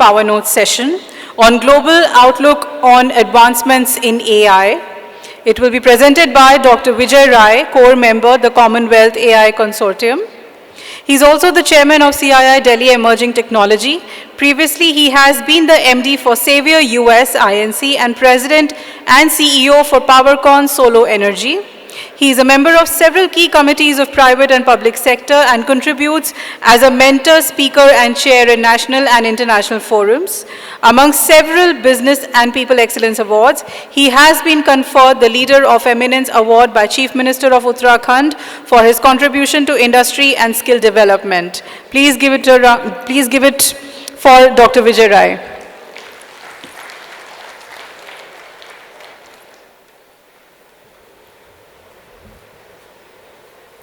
PowerNote session on Global Outlook on Advancements in AI. It will be presented by Dr. Vijay Raai, core member, the Commonwealth AI Consortium. He's also the chairman of CII Delhi Emerging Technology. Previously, he has been the MD for Savior US INC and president and CEO for PowerCon Solo Energy. He is a member of several key committees of private and public sector and contributes as a mentor, speaker, and chair in national and international forums. Among several Business and People Excellence Awards, he has been conferred the Leader of Eminence Award by Chief Minister of Uttarakhand for his contribution to industry and skill development. Please give it for Dr. Vijay Raai.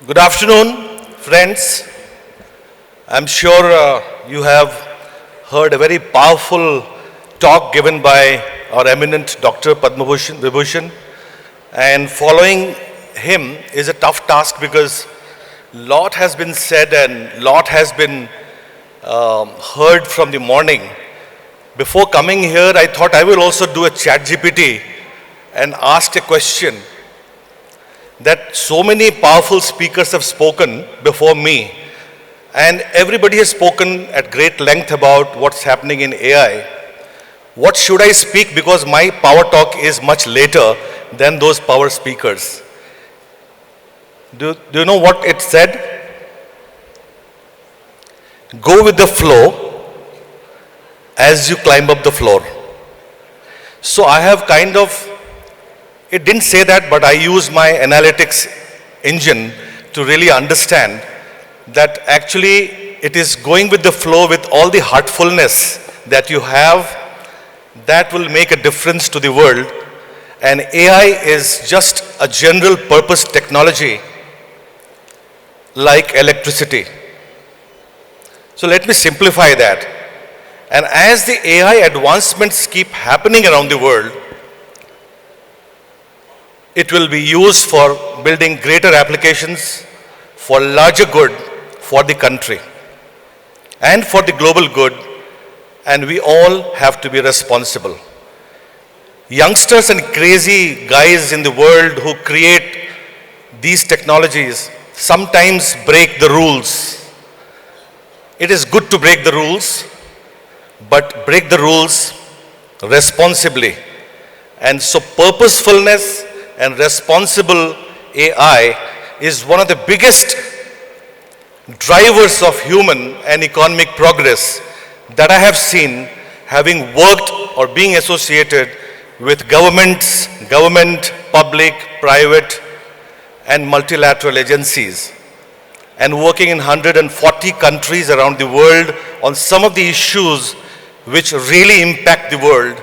Good afternoon, friends. I'm sure you have heard a very powerful talk given by our eminent Dr. Padma Vibhushan. And following him is a tough task because a lot has been said and a lot has been heard from the morning. Before coming here, I thought I will also do a chat GPT and ask a question that so many powerful speakers have spoken before me, and everybody has spoken at great length about what's happening in AI. What should I speak, because my power talk is much later than those power speakers? Do you know what it said? Go with the flow as you climb up the floor. So I have kind of, it didn't say that, but I use my analytics engine to really understand that actually it is going with the flow with all the heartfulness that you have that will make a difference to the world. And AI is just a general purpose technology like electricity. So let me simplify that. And as the AI advancements keep happening around the world, it will be used for building greater applications for larger good for the country and for the global good, and we all have to be responsible. Youngsters and crazy guys in the world who create these technologies sometimes break the rules. It is good to break the rules, but break the rules responsibly. And so purposefulness and responsible AI is one of the biggest drivers of human and economic progress that I have seen, having worked or being associated with governments, government, public, private, and multilateral agencies, and working in 140 countries around the world on some of the issues which really impact the world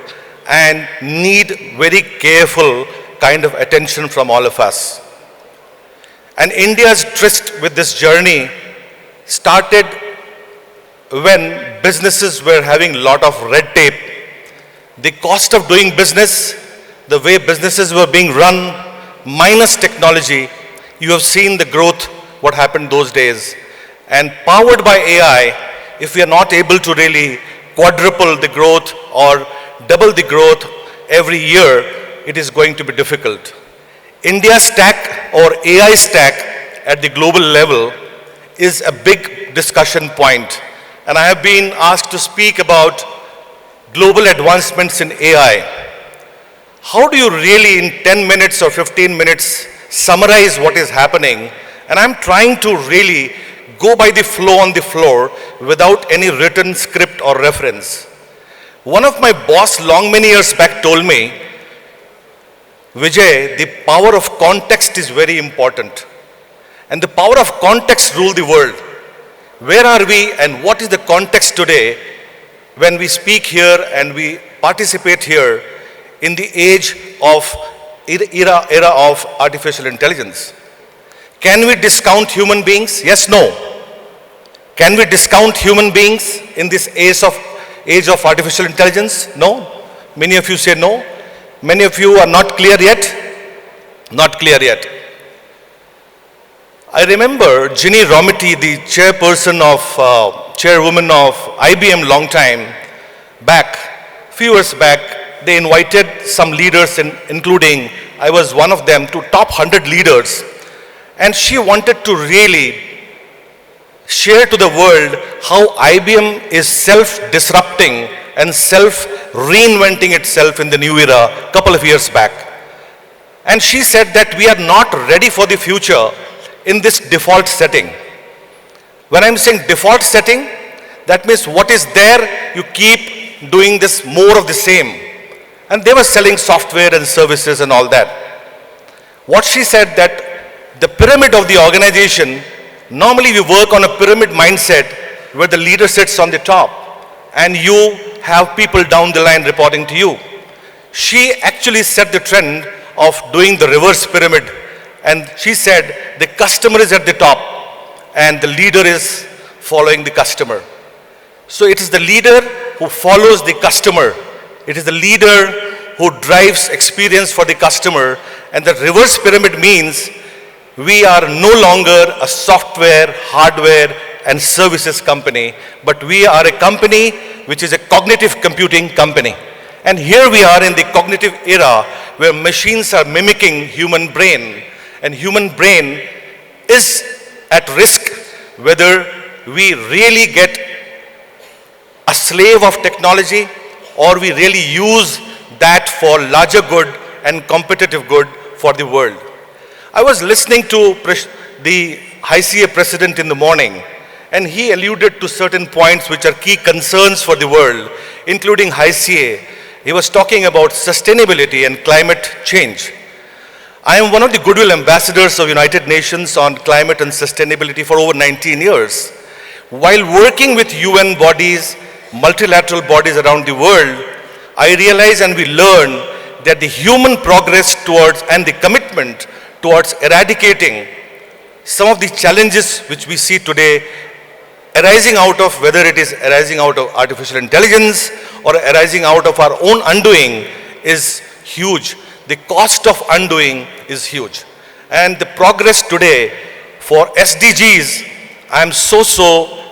and need very careful kind of attention from all of us. And India's tryst with this journey started when businesses were having a lot of red tape. The cost of doing business, the way businesses were being run, minus technology, you have seen the growth, what happened those days. And powered by AI, if we are not able to really quadruple the growth or double the growth every year, it is going to be difficult. India's stack or AI stack at the global level is a big discussion point. And I have been asked to speak about global advancements in AI. How do you really in 10 minutes or 15 minutes summarize what is happening? And I'm trying to really go by the flow on the floor without any written script or reference. One of my boss many years back told me, Vijay, the power of context is very important. And the power of context rule the world. Where are we and what is the context today when we speak here and we participate here in the age of era of artificial intelligence? Can we discount human beings? Yes, no. Can we discount human beings in this age of artificial intelligence? No. Many of you say no. Many of you are not clear yet. Not clear yet. I remember Ginny Rometty, the chairwoman of IBM long time, back, few years back, they invited some leaders, including, I was one of them, to top 100 leaders. And she wanted to really share to the world how IBM is self-disrupting and self-reinventing itself in the new era a couple of years back. And she said that we are not ready for the future in this default setting. When I'm saying default setting, that means what is there, you keep doing this more of the same. And they were selling software and services and all that. What she said that the pyramid of the organization, normally we work on a pyramid mindset where the leader sits on the top and you have people down the line reporting to you. She actually set the trend of doing the reverse pyramid, and she said the customer is at the top and the leader is following the customer. So it is the leader who follows the customer. It is the leader who drives experience for the customer, and the reverse pyramid means we are no longer a software, hardware, and services company, but we are a company which is a cognitive computing company. And here we are in the cognitive era where machines are mimicking human brain, and human brain is at risk whether we really get a slave of technology or we really use that for larger good and competitive good for the world. I was listening to the HYSEA president in the morning, and he alluded to certain points which are key concerns for the world, including HYSEA. He was talking about sustainability and climate change. I am one of the goodwill ambassadors of United Nations on climate and sustainability for over 19 years. While working with UN bodies, multilateral bodies around the world, I realize and we learn that the human progress towards and the commitment towards eradicating some of the challenges which we see today arising out of, whether it is arising out of artificial intelligence or arising out of our own undoing, is huge. The cost of undoing is huge. And the progress today for SDGs, I am so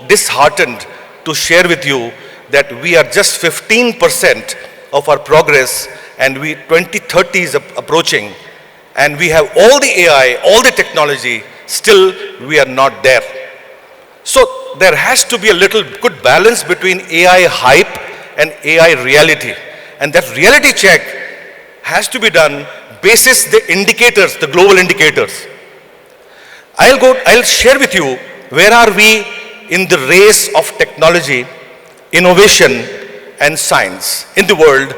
disheartened to share with you that we are just 15% of our progress, and 2030 is approaching, and we have all the AI, all the technology, still we are not there. So there has to be a little good balance between AI hype and AI reality. And that reality check has to be done basis the indicators, the global indicators. I'll share with you where are we in the race of technology, innovation and science in the world.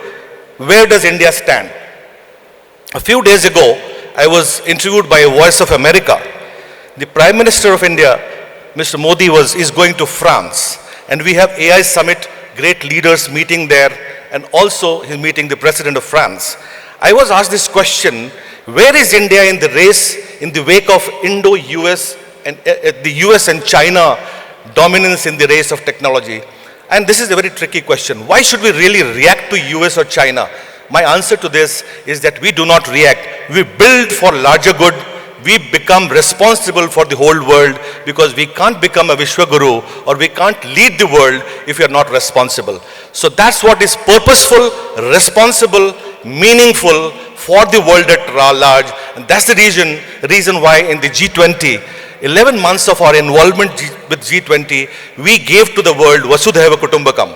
Where does India stand? A few days ago, I was interviewed by Voice of America. The Prime Minister of India, Mr. Modi, is going to France, and we have AI Summit, great leaders meeting there, and also he's meeting the President of France. I was asked this question, where is India in the race in the wake of Indo-US and the US and China dominance in the race of technology? And this is a very tricky question. Why should we really react to US or China? My answer to this is that we do not react. We build for larger good. We become responsible for the whole world, because we can't become a Vishwaguru or we can't lead the world if we are not responsible. So that's what is purposeful, responsible, meaningful for the world at large. And that's the reason why in the G20, 11 months of our involvement with G20, we gave to the world Vasudhaiva Kutumbakam.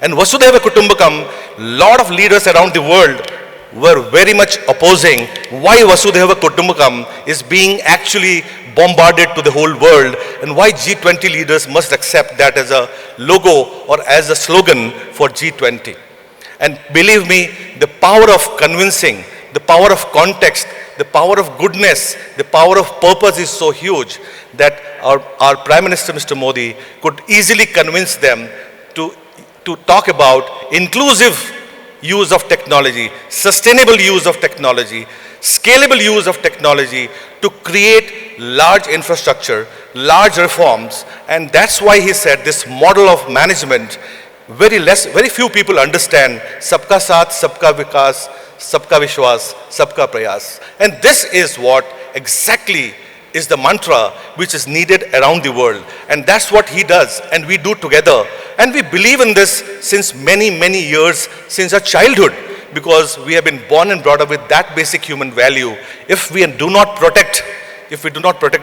And Vasudhaiva Kutumbakam, lot of leaders around the world were very much opposing why Vasudhaiva Kutumbakam is being actually bombarded to the whole world, and why G20 leaders must accept that as a logo or as a slogan for G20. And believe me, the power of convincing, the power of context, the power of goodness, the power of purpose is so huge that our Prime Minister, Mr. Modi, could easily convince them to talk about inclusive use of technology, sustainable use of technology, scalable use of technology to create large infrastructure, large reforms. And that's why he said this model of management, very few people understand Sabka Saath, Sabka Vikas, Sabka Vishwas, Sabka Prayas. And this is what exactly is the mantra which is needed around the world. And that's what he does, and we do together And we believe in this since many, many years, since our childhood, because we have been born and brought up with that basic human value. If we do not protect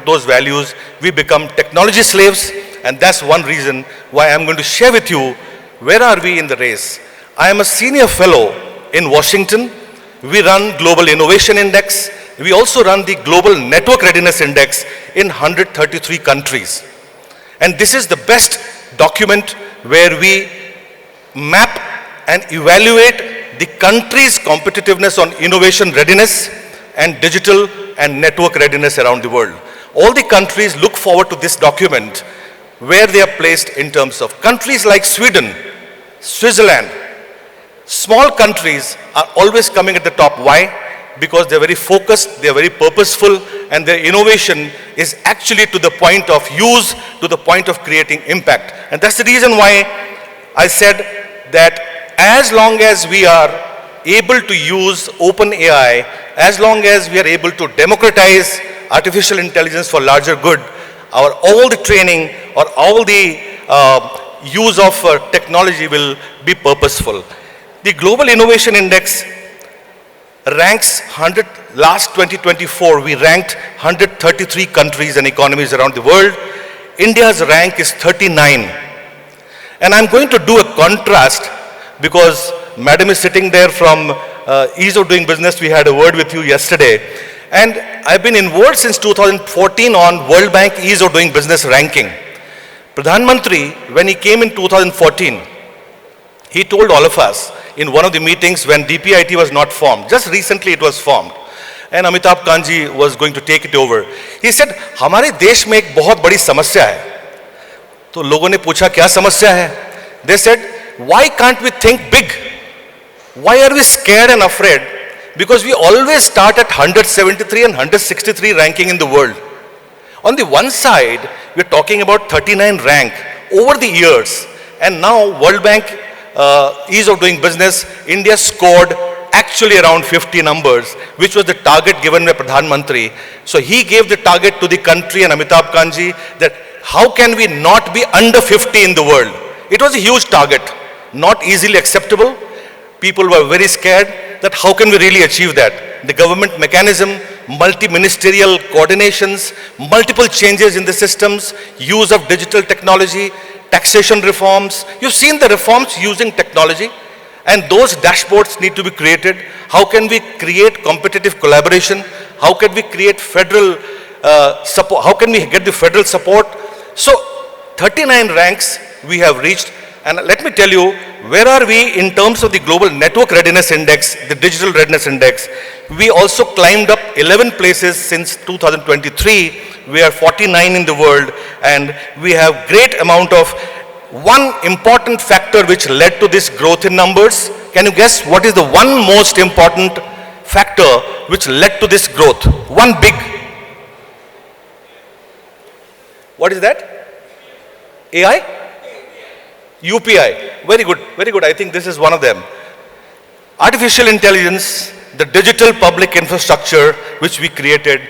those values, we become technology slaves, and that's one reason why I'm going to share with you where are we in the race. I am a senior fellow in Washington. We run Global Innovation Index. We also run the Global Network Readiness Index in 133 countries. And this is the best document where we map and evaluate the country's competitiveness on innovation readiness and digital and network readiness around the world. All the countries look forward to this document where they are placed in terms of countries like Sweden, Switzerland. Small countries are always coming at the top. Why? Because they're very focused, they're very purposeful, and their innovation is actually to the point of use, to the point of creating impact. And that's the reason why I said that as long as we are able to use open AI, as long as we are able to democratize artificial intelligence for larger good, all the training or all the use of technology will be purposeful. The Global Innovation Index ranks last 2024, we ranked 133 countries and economies around the world. India's rank is 39. And I'm going to do a contrast because Madam is sitting there from Ease of Doing Business. We had a word with you yesterday. And I've been involved since 2014 on World Bank Ease of Doing Business ranking. Pradhan Mantri, when he came in 2014, he told all of us in one of the meetings when DPIT was not formed, just recently it was formed, and Amitabh Kanji was going to take it over. He said, हमारे देश में एक बहुत बड़ी समस्या है. तो लोगों ने पूछा क्या समस्या है? They said, why can't we think big? Why are we scared and afraid? Because we always start at 173 and 163 ranking in the world. On the one side, we're talking about 39 rank over the years, and now World Bank Ease of Doing Business, India scored actually around 50 numbers, which was the target given by Pradhan Mantri. So he gave the target to the country and Amitabh Kanji that how can we not be under 50 in the world? It was a huge target, not easily acceptable. People were very scared that how can we really achieve that? The government mechanism, multi-ministerial coordinations, multiple changes in the systems, use of digital technology, taxation reforms. You've seen the reforms using technology, and those dashboards need to be created. How can we create competitive collaboration? How can we create federal support? How can we get the federal support? So 39 ranks we have reached, and let me tell you, where are we in terms of the Global Network Readiness Index, the Digital Readiness Index? We also climbed up 11 places since 2023. We are 49 in the world, and we have great amount of one important factor which led to this growth in numbers. Can you guess what is the one most important factor which led to this growth? One big. What is that? AI? UPI. Very good, very good. I think this is one of them. Artificial intelligence, the digital public infrastructure which we created,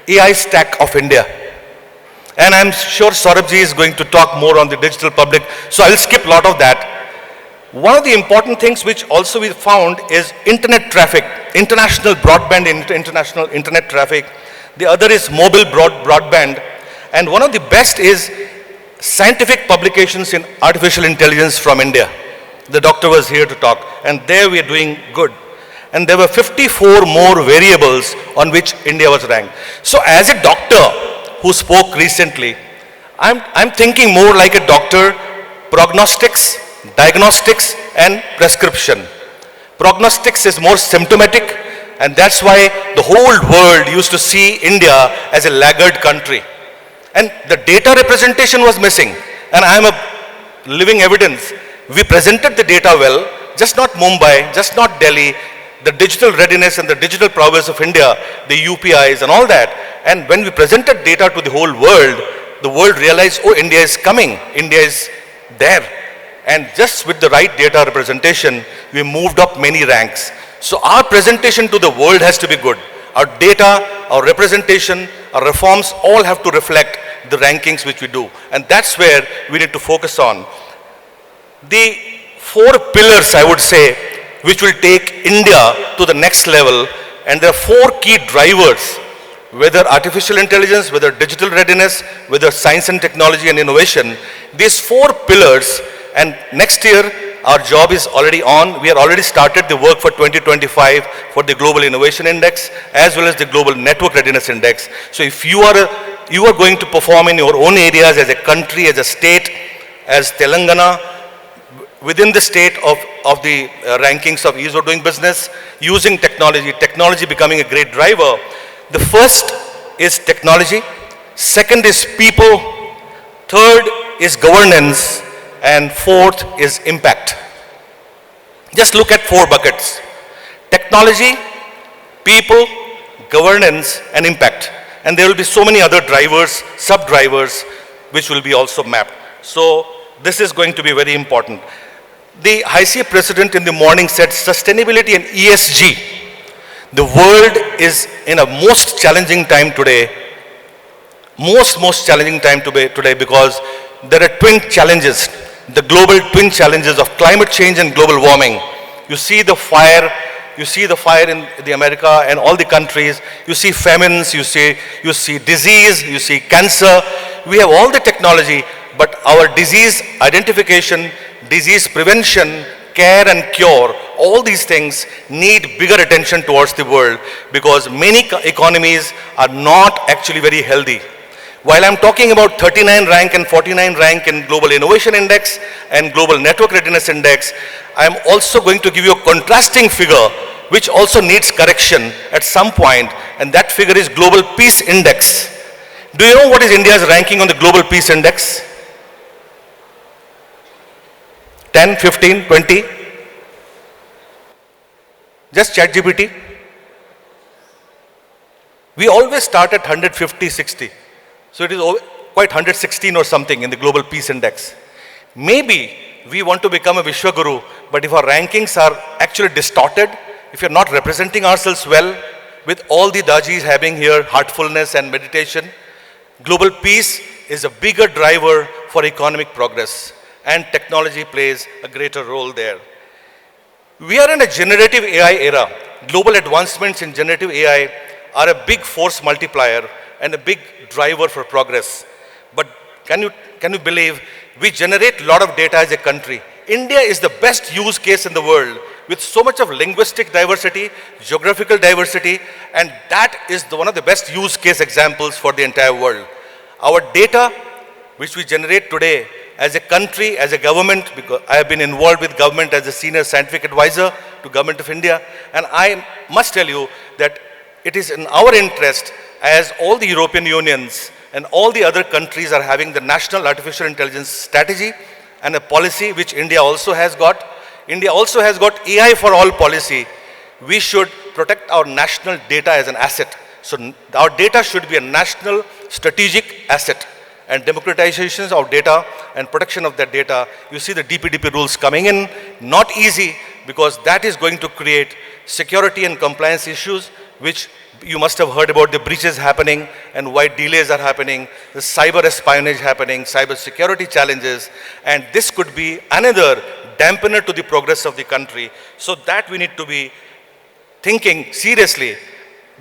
AI stack of India. And I'm sure Saurabhji is going to talk more on the digital public, so I'll skip a lot of that. One of the important things which also we found is internet traffic, international broadband, international internet traffic. The other is mobile broadband. And one of the best is scientific publications in artificial intelligence from India. The doctor was here to talk, and there we are doing good. And there were 54 more variables on which India was ranked. So as a doctor who spoke recently, I'm thinking more like a doctor, prognostics, diagnostics, and prescription. Prognostics is more symptomatic, and that's why the whole world used to see India as a laggard country. And the data representation was missing, and I am a living evidence. We presented the data well, just not Mumbai, just not Delhi, the digital readiness and the digital prowess of India, the UPIs and all that. And when we presented data to the whole world, the world realized, oh, India is coming, India is there. And just with the right data representation, we moved up many ranks. So our presentation to the world has to be good. Our data, our representation, our reforms all have to reflect the rankings which we do. And that's where we need to focus on. The four pillars, I would say, which will take India to the next level, and there are four key drivers, whether artificial intelligence, whether digital readiness, whether science and technology and innovation. These four pillars, and next year our job is already on. We have already started the work for 2025 for the Global Innovation Index as well as the Global Network Readiness Index. So if you are going to perform in your own areas as a country, as a state, as Telangana, within the state of the rankings of ease of doing business, using technology becoming a great driver. The first is technology, second is people, third is governance, and fourth is impact. Just look at four buckets: technology, people, governance, and impact. And there will be so many other drivers, sub-drivers, which will be also mapped. So this is going to be very important. The HYSEA president in the morning said sustainability and ESG. The world is in a most challenging time today. Most challenging time today because there are twin challenges. The global twin challenges of climate change and global warming. You see the fire in the America and all the countries. You see famines, you see disease, you see cancer. We have all the technology, but our disease identification, disease prevention, care and cure, all these things need bigger attention towards the world because many economies are not actually very healthy. While I'm talking about 39 rank and 49 rank in Global Innovation Index and Global Network Readiness Index, I'm also going to give you a contrasting figure which also needs correction at some point, and that figure is Global Peace Index. Do you know what is India's ranking on the Global Peace Index? 10, 15, 20? Just ChatGPT. We always start at 150, 60. So it is quite 116 or something in the Global Peace Index. Maybe we want to become a Vishwaguru, but if our rankings are actually distorted, if you're not representing ourselves well, with all the dajis having here, heartfulness and meditation, global peace is a bigger driver for economic progress, and technology plays a greater role there. We are in a generative AI era. Global advancements in generative AI are a big force multiplier and a big driver for progress. But can you believe we generate a lot of data as a country? India is the best use case in the world with so much of linguistic diversity, geographical diversity, and that is one of the best use case examples for the entire world. Our data, which we generate today as a country, as a government, because I have been involved with government as a senior scientific advisor to Government of India, and I must tell you that it is in our interest, as all the European Unions and all the other countries are having the national artificial intelligence strategy and a policy which India also has got. India also has got AI for all policy. We should protect our national data as an asset. So our data should be a national strategic asset, and democratization of data and protection of that data. You see the DPDP rules coming in, not easy, because that is going to create security and compliance issues, which you must have heard about the breaches happening and why delays are happening, the cyber espionage happening, cyber security challenges, and this could be another dampener to the progress of the country. So that we need to be thinking seriously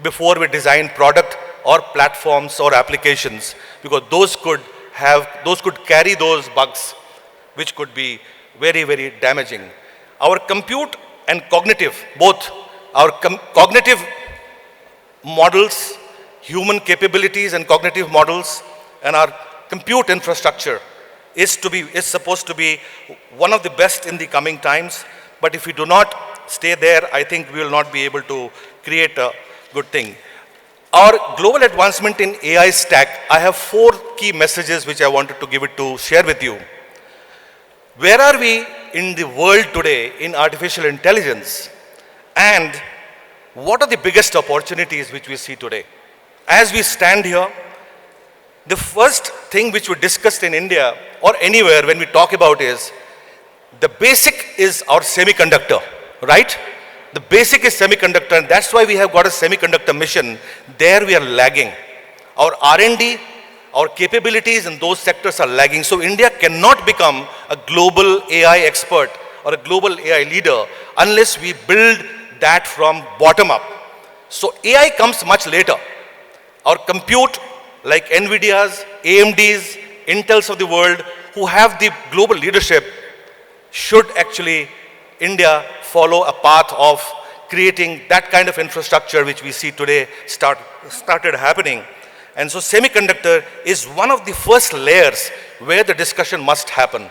before we design product or platforms or applications, because those could carry those bugs, which could be very, very damaging. Our compute and cognitive, both our cognitive models, human capabilities and cognitive models, and our compute infrastructure is supposed to be one of the best in the coming times. But if we do not stay there, I think we will not be able to create a good thing. Our global advancement in AI stack, I have 4 key messages which I wanted to share with you. Where are we in the world today in artificial intelligence? And what are the biggest opportunities which we see today? As we stand here, the first thing which we discussed in India or anywhere when we talk about is, the basic is our semiconductor, right? The basic is semiconductor, and that's why we have got a semiconductor mission. There we are lagging. Our R&D, our capabilities in those sectors are lagging. So India cannot become a global AI expert or a global AI leader unless we build that from bottom up. So AI comes much later. Our compute, like NVIDIA's, AMD's, Intel's of the world, who have the global leadership, should actually India follow a path of creating that kind of infrastructure which we see today started happening. And so semiconductor is one of the first layers where the discussion must happen.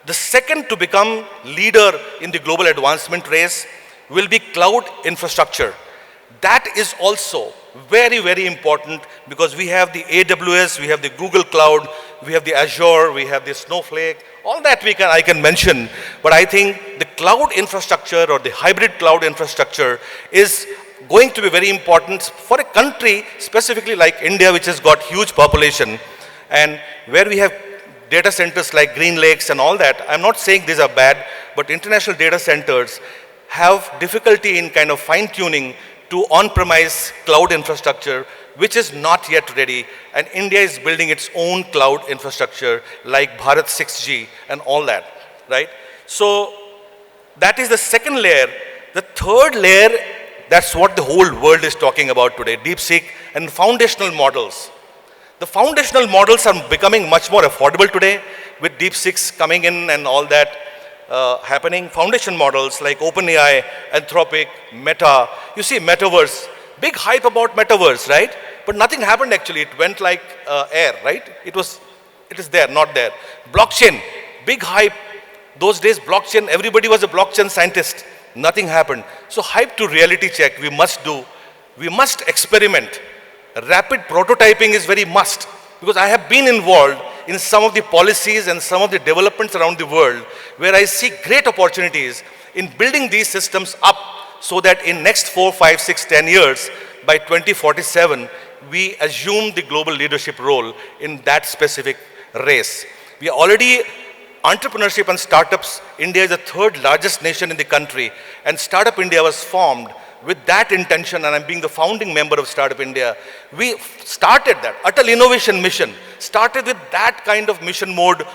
The second to become leader in the global advancement race will be cloud infrastructure. That is also very, very important because we have the AWS, we have the Google Cloud, we have the Azure, we have the Snowflake, all that I can mention. But I think the cloud infrastructure or the hybrid cloud infrastructure is going to be very important for a country specifically like India, which has got huge population and where we have data centers like Green Lakes and all that. I'm not saying these are bad, but international data centers have difficulty in kind of fine-tuning to on-premise cloud infrastructure, which is not yet ready. And India is building its own cloud infrastructure like Bharat 6G and all that, right? So that is the second layer. The third layer, that's what the whole world is talking about today, DeepSeek and foundational models. The foundational models are becoming much more affordable today with DeepSeeks coming in and all that. Happening. Foundation models like OpenAI, Anthropic, Meta. You see metaverse, big hype about metaverse, right? But nothing happened actually. It went like air, right? It is there, not there. Blockchain, big hype. Those days blockchain, everybody was a blockchain scientist. Nothing happened. So hype to reality check we must do. We must experiment. Rapid prototyping is very must because I have been involved in some of the policies and some of the developments around the world where I see great opportunities in building these systems up so that in next 4, 5, 6, 10 years, by 2047, we assume the global leadership role in that specific race. We are already entrepreneurship and startups. India is the third largest nation in the country, and Startup India was formed with that intention, and I'm being the founding member of Startup India. We started that Atal Innovation Mission, started with that kind of mission mode,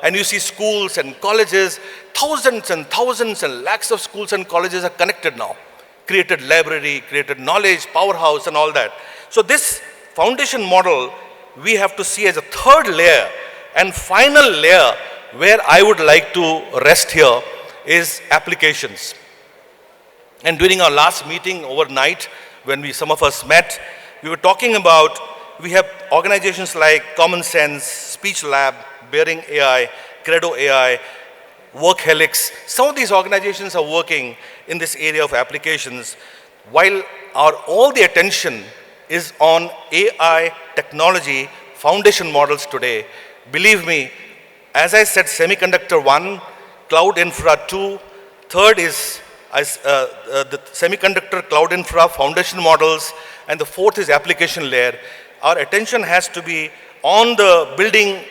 and you see schools and colleges, thousands and lakhs of schools and colleges are connected now. Created library, created knowledge, powerhouse and all that. So this foundation model, we have to see as a third layer and final layer where I would like to rest here is applications. And during our last meeting overnight, when some of us met, we were talking about, we have organizations like Common Sense, Speech Lab, Bearing AI, Credo AI, WorkHelix. Some of these organizations are working in this area of applications, while all the attention is on AI technology foundation models today. Believe me, as I said, semiconductor 1, cloud infra 2, third is the semiconductor cloud infra foundation models, and the fourth is application layer. Our attention has to be on the building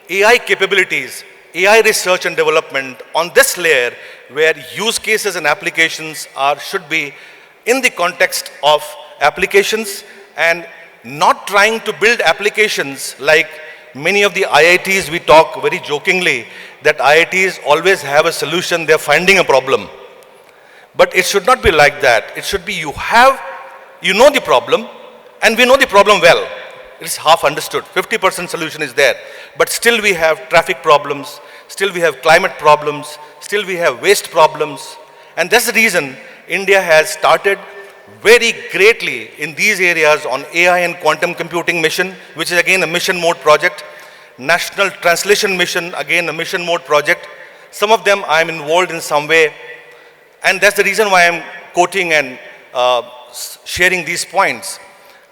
AI capabilities, AI research and development on this layer where use cases and applications should be in the context of applications and not trying to build applications like many of the IITs. We talk very jokingly that IITs always have a solution, they're finding a problem. But it should not be like that. It should be you know the problem, and we know the problem well. It's half understood. 50% solution is there. But still we have traffic problems, still we have climate problems, still we have waste problems. And that's the reason India has started very greatly in these areas on AI and quantum computing mission, which is again a mission mode project. National Translation Mission, again a mission mode project. Some of them I'm involved in some way. And that's the reason why I'm quoting and sharing these points.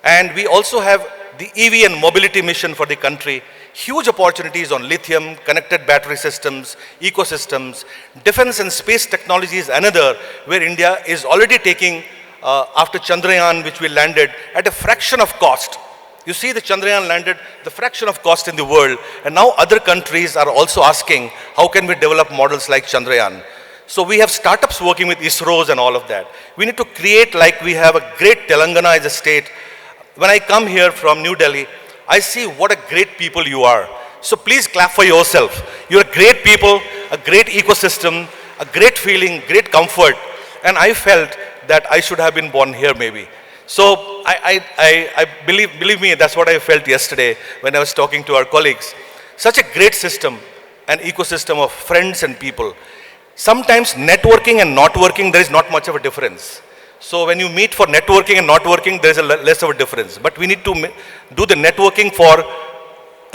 And we also have the EV and mobility mission for the country. Huge opportunities on lithium, connected battery systems, ecosystems. Defense and space technology is another where India is already taking, after Chandrayaan, which we landed, at a fraction of cost. You see the Chandrayaan landed the fraction of cost in the world. And now other countries are also asking, how can we develop models like Chandrayaan? So we have startups working with ISROs and all of that. We need to create, like we have a great Telangana as a state. When I come here from New Delhi, I see what a great people you are. So please clap for yourself. You're great people, a great ecosystem, a great feeling, great comfort. And I felt that I should have been born here maybe. So I believe me, that's what I felt yesterday when I was talking to our colleagues. Such a great system, an ecosystem of friends and people. Sometimes networking and not working, there is not much of a difference. So when you meet for networking and not working, there is a less of a difference. But we need to do the networking for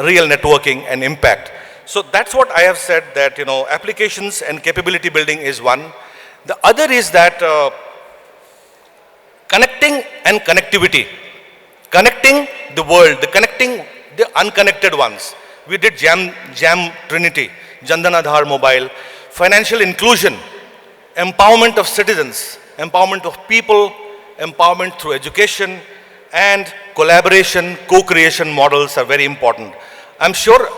real networking and impact. So that's what I have said, that applications and capability building is one. The other is that connecting and connectivity. Connecting the world, connecting the unconnected ones. We did Jam Trinity, Jandan Aadhaar Mobile, financial inclusion, empowerment of citizens, empowerment of people, empowerment through education, and collaboration, co-creation models are very important. I'm sure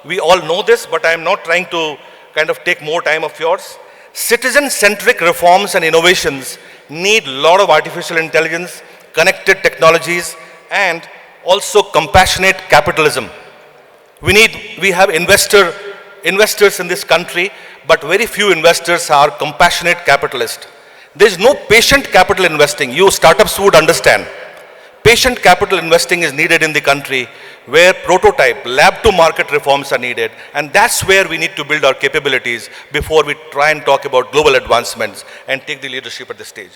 we all know this, but I'm not trying to kind of take more time of yours. Citizen-centric reforms and innovations need a lot of artificial intelligence, connected technologies, and also compassionate capitalism. We have investors in this country, but very few investors are compassionate capitalists. There is no patient capital investing. You startups would understand. Patient capital investing is needed in the country, where prototype, lab to market reforms are needed. And that's where we need to build our capabilities before we try and talk about global advancements and take the leadership at this stage.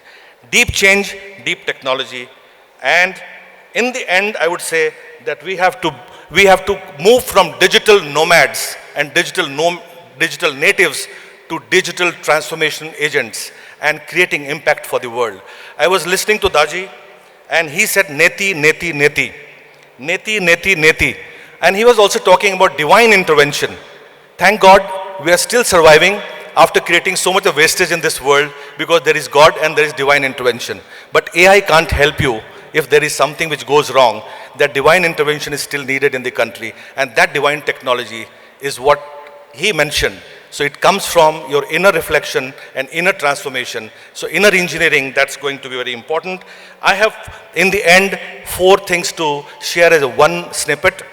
Deep change, deep technology. And in the end, I would say that we have to move from digital nomads and digital natives to digital transformation agents and creating impact for the world. I was listening to Daji, and he said, Niti, Niti, Niti. Niti, Niti, Niti. And he was also talking about divine intervention. Thank God we are still surviving after creating so much of wastage in this world, because there is God and there is divine intervention. But AI can't help you if there is something which goes wrong. That divine intervention is still needed in the country, and that divine technology is what he mentioned. So it comes from your inner reflection and inner transformation. So inner engineering, that's going to be very important. I have, in the end, 4 things to share as one snippet.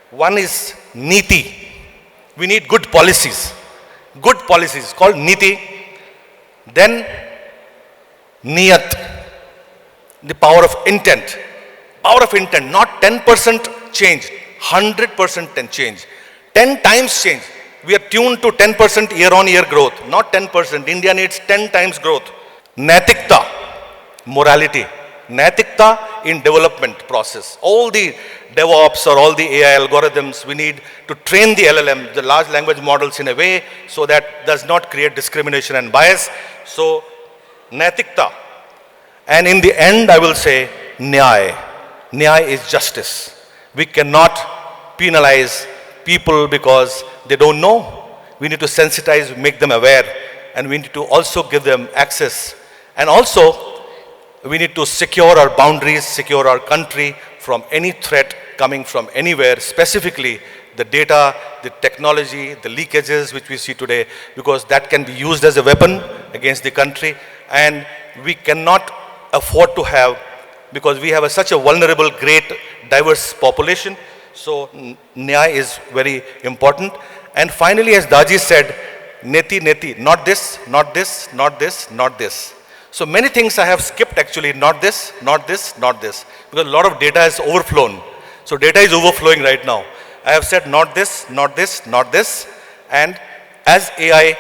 One is Niti. We need good policies. Good policies called Niti. Then Niyat, the power of intent. Power of intent, not 10% change, 100% change. 10 times change. We are tuned to 10% year-on-year growth, not 10%. India needs 10 times growth. Naitikata, morality. Naitikata in development process. All the DevOps or all the AI algorithms, we need to train the LLM, the large language models, in a way so that does not create discrimination and bias. So, Naitikata. And in the end, I will say, Nyaya. Nyaya is justice. We cannot penalize people because they don't know. We need to sensitize, make them aware, and we need to also give them access. And also, we need to secure our boundaries, secure our country from any threat coming from anywhere, specifically the data, the technology, the leakages which we see today, because that can be used as a weapon against the country, and we cannot afford to have, because we have such a vulnerable, great, diverse population. So Nyaya is very important. And finally, as Daji said, Neti, Neti, not this, not this, not this, not this. So many things I have skipped actually, not this, not this, not this, because a lot of data has overflown. So data is overflowing right now. I have said not this, not this, not this. And as AI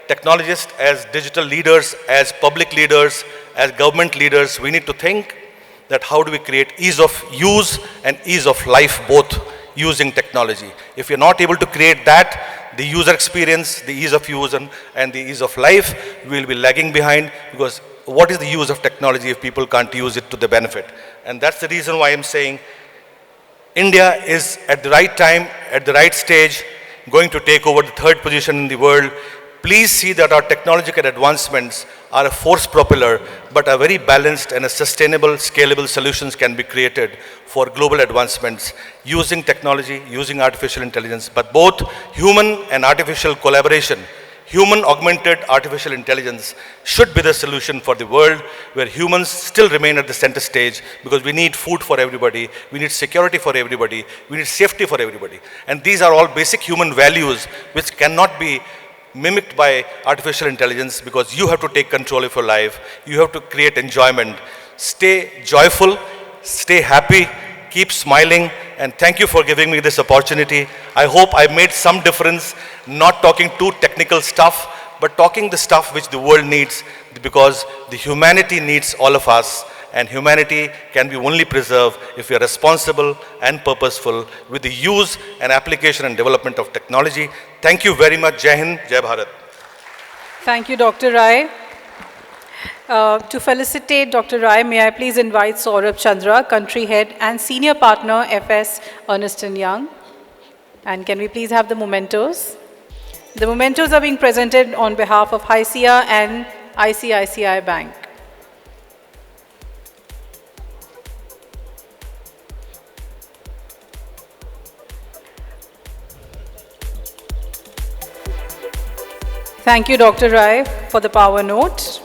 technologists, as digital leaders, as public leaders, as government leaders, we need to think that how do we create ease of use and ease of life both using technology. If you're not able to create that, the user experience, the ease of use and the ease of life, we will be lagging behind, because what is the use of technology if people can't use it to the benefit? And that's the reason why I'm saying India is at the right time, at the right stage, going to take over the 3rd position in the world. Please see that our technological advancements are a force propeller, but are very balanced, and a sustainable, scalable solutions can be created for global advancements using technology, using artificial intelligence. But both human and artificial collaboration human augmented artificial intelligence should be the solution for the world, where humans still remain at the center stage, because we need food for everybody, we need security for everybody, we need safety for everybody. And these are all basic human values which cannot be mimicked by artificial intelligence, because you have to take control of your life, you have to create enjoyment. Stay joyful, stay happy, keep smiling, and thank you for giving me this opportunity. I hope I made some difference, not talking too technical stuff, but talking the stuff which the world needs, because the humanity needs all of us, and humanity can be only preserved if we are responsible and purposeful with the use and application and development of technology. Thank you very much. Jai Hind, Jai Bharat. Thank you, Dr. Rai. To felicitate Dr. Rai, may I please invite Saurabh Chandra, Country Head and Senior Partner, FS Ernst & Young. And can we please have the mementos? The mementos are being presented on behalf of HYSEA and ICICI Bank. Thank you, Dr. Rai, for the PowerNote.